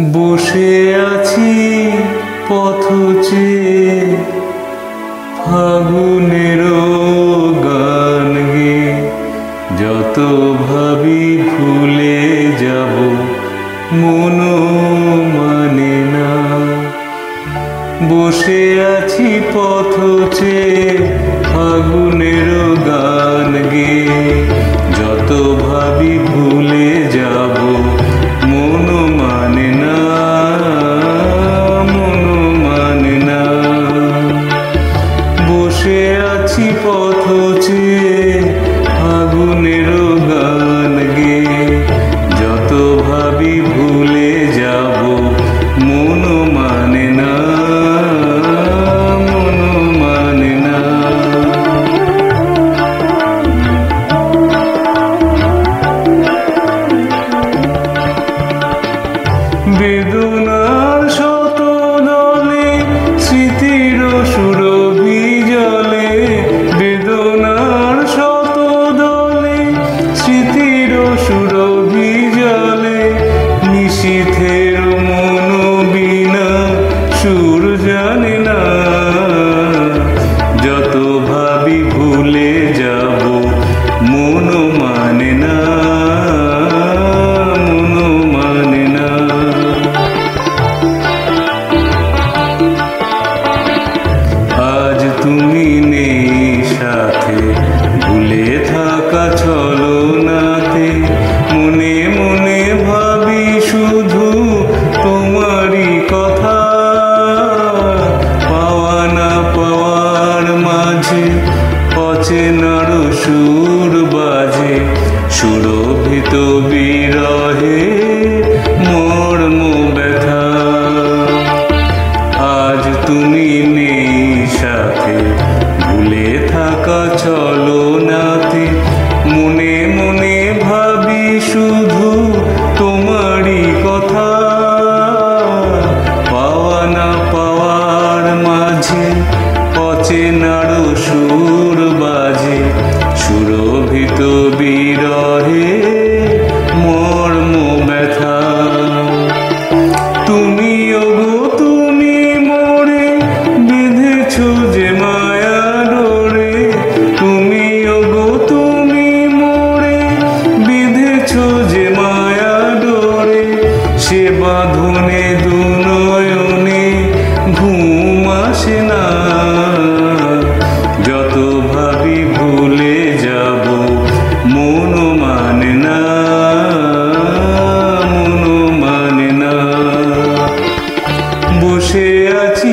বসে আছি পথ চেয়ে ফাগুনের গান গে, যত ভাবি ভুলে যাব মন মানে না। বসে আছি পথ চেয়ে ফাগুনের গান গে, যত ভাবি ভুলে যাব মন মানে না, মন মানে না। বসে আছি পথ চেয়ে ফাগুনের গান গে, যত ভাবি ভুলে যাব মন মানে না, মন মানে না। বেদনার শত দলে স্মৃতির সুরভি জলে, বেদনার শত দলে স্মৃতির সুরভি জলে, নিশীথের মন বিনা সুর জানে না। যত ভাবি ভুলে যাব মন মানে না, মন মানে না। আজ তুমি নেই সাথে, ভুলে থাকা ছলনাতে, মনে মনে ভাবি শুধু তোমারই কথা। পাওয়া না পাওয়ার মাঝে অচেনার সুর বাজে, সুরভিত বিরহে মর্ম ব্যথা। আজ তুমি নেই সাথে, ভুলে থাকা ছলনাতে, মনে মনে ভাবি শুধু তোমারই কথা। পাওয়া না পাওয়ার মাঝে অচেনার সুর বাজে, সুরভিত বিরহে মর্ম ব্যথা। তুমি ওগো তুমি মোরে বেঁধেছ যে মায়া ডোরে, তুমি ওগো তুমি মোরে বেঁধেছ যে মায়া ডোরে, সে বাঁধনে দুনয়নে ঘুম আসে না। যত ভাবি ভুলে যাব মন মানে না, মন মানে না। বসে আছি